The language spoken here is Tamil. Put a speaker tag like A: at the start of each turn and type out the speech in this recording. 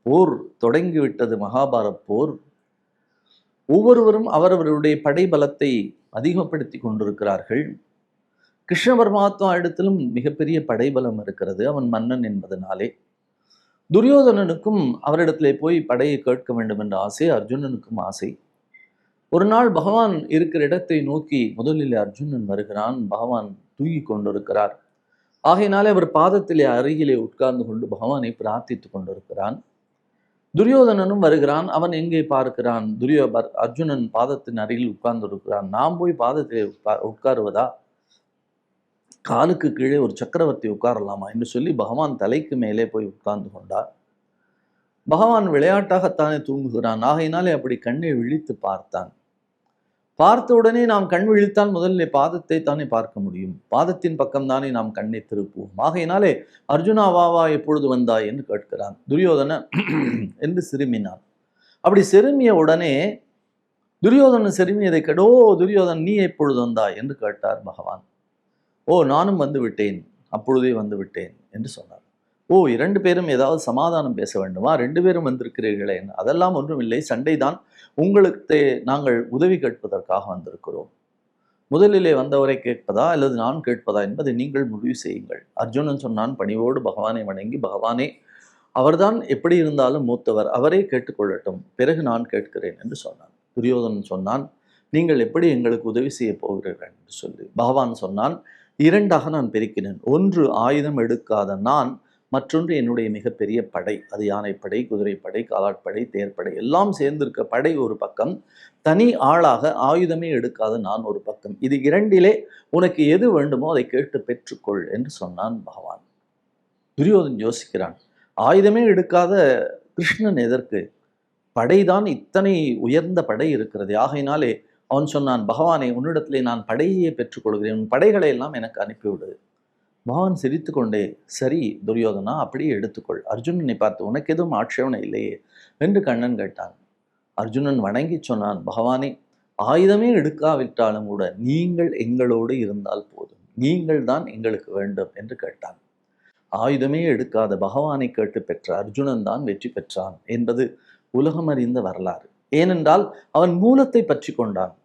A: போர் தொடங்கிவிட்டது. மகாபாரத் போர். ஒவ்வொருவரும் அவரவருடைய படைபலத்தை அதிகப்படுத்தி கொண்டிருக்கிறார்கள். கிருஷ்ண பரமாத்மா இடத்திலும் மிகப்பெரிய படைபலம் இருக்கிறது, அவன் மன்னன் என்பதனாலே. துரியோதனனுக்கும் அவரிடத்திலே போய் படையை கேட்க வேண்டும் என்ற ஆசை, அர்ஜுனனுக்கும் ஆசை. ஒரு நாள் பகவான் இருக்கிற இடத்தை நோக்கி முதலில் அர்ஜுனன் வருகிறான். பகவான் தூங்கி கொண்டிருக்கிறார். ஆகையினாலே அவர் பாதத்திலே அருகிலே உட்கார்ந்து கொண்டு பகவானை பிரார்த்தித்துக் கொண்டிருக்கிறான். துரியோதனனும் வருகிறான். அவன் எங்கே பார்க்கிறான்? அர்ஜுனன் பாதத்தின் அருகில் உட்கார்ந்து இருக்கிறான். நாம் போய் பாதத்திலே உட்காருவதா? காலுக்கு கீழே ஒரு சக்கரவர்த்தி உட்காரலாமா என்று சொல்லி பகவான் தலைக்கு மேலே போய் உட்கார்ந்து கொண்டார். பகவான் விளையாட்டாகத்தானே தூங்குகிறான். ஆகையினாலே அப்படி கண்ணை விழித்து பார்த்தான். பார்த்த உடனே நாம் கண் விழித்தால் முதலில் பாதத்தை தானே பார்க்க முடியும். பாதத்தின் பக்கம் தானே நாம் கண்ணை திருப்புவோம். ஆகையினாலே அர்ஜுனா வா எப்பொழுது வந்தாய் என்று கேட்கிறான். துரியோதன என்று சிறுமினான். அப்படி சிறுமிய உடனே துரியோதனன் சிறுமியதை கேட்டோ, துரியோதன் நீ எப்பொழுது வந்தாய் என்று கேட்டார் பகவான். ஓ, நானும் வந்து விட்டேன், அப்பொழுதே வந்து விட்டேன் என்று சொன்னார். ஓ, 2 பேரும் ஏதாவது சமாதானம் பேச வேண்டுமா? 2 பேரும் வந்திருக்கிறீர்களே? அதெல்லாம் ஒன்றும் இல்லை, சண்டைதான். உங்களுக்கு நாங்கள் உதவி கேட்பதற்காக வந்திருக்கிறோம். முதலிலே வந்தவரை கேட்பதா அல்லது நான் கேட்பதா என்பதை நீங்கள் முடிவு செய்யுங்கள். அர்ஜுனன் சொன்னான் பணிவோடு பகவானை வணங்கி, பகவானே, அவர்தான் எப்படி இருந்தாலும் மூத்தவர், அவரே கேட்டுக்கொள்ளட்டும், பிறகு நான் கேட்கிறேன் என்று சொன்னான். துரியோதனன் சொன்னான், நீங்கள் எப்படி எங்களுக்கு உதவி செய்ய போகிறீர்கள் என்று சொல்லி. பகவான் சொன்னான், 2ஆக நான் பிரிக்கிறேன். ஒன்று ஆயுதம் எடுக்காத நான், மற்றொன்று என்னுடைய மிகப்பெரிய படை. அது யானைப்படை, குதிரைப்படை, காலாட்படை, தேர்ப்படை எல்லாம் சேர்ந்திருக்க படை ஒரு பக்கம். தனி ஆளாக ஆயுதமே எடுக்காத நான் ஒரு பக்கம். இது 2இலே உனக்கு எது வேண்டுமோ அதை கேட்டு பெற்றுக்கொள் என்று சொன்னான் பகவான். துரியோதன் யோசிக்கிறான், ஆயுதமே எடுக்காத கிருஷ்ணன் எதற்கு? படைதான் இத்தனை உயர்ந்த படை இருக்கிறது. ஆகையினாலே அவன் சொன்னான், பகவானே, உன்னிடத்திலே நான் படையே பெற்றுக்கொள்கிறேன், உன் படைகளை எல்லாம் எனக்கு அனுப்பிவிடு. பகவான் சிரித்து கொண்டே, சரி துரியோதனா, அப்படியே எடுத்துக்கொள். அர்ஜுனனை பார்த்து, உனக்கு எதுவும் ஆட்சேபனை இல்லையே என்று கண்ணன் கேட்டான். அர்ஜுனன் வணங்கி சொன்னான், பகவானே, ஆயுதமே எடுக்காவிட்டாலும் கூட நீங்கள் எங்களோடு இருந்தால் போதும், நீங்கள் தான் எங்களுக்கு வேண்டும் என்று கேட்டான். ஆயுதமே எடுக்காத பகவானை கேட்டு பெற்ற அர்ஜுனன் தான் வெற்றி பெற்றான் என்பது உலகம் அறிந்த வரலாறு. ஏனென்றால் அவன் மூலத்தை பற்றி கொண்டான்.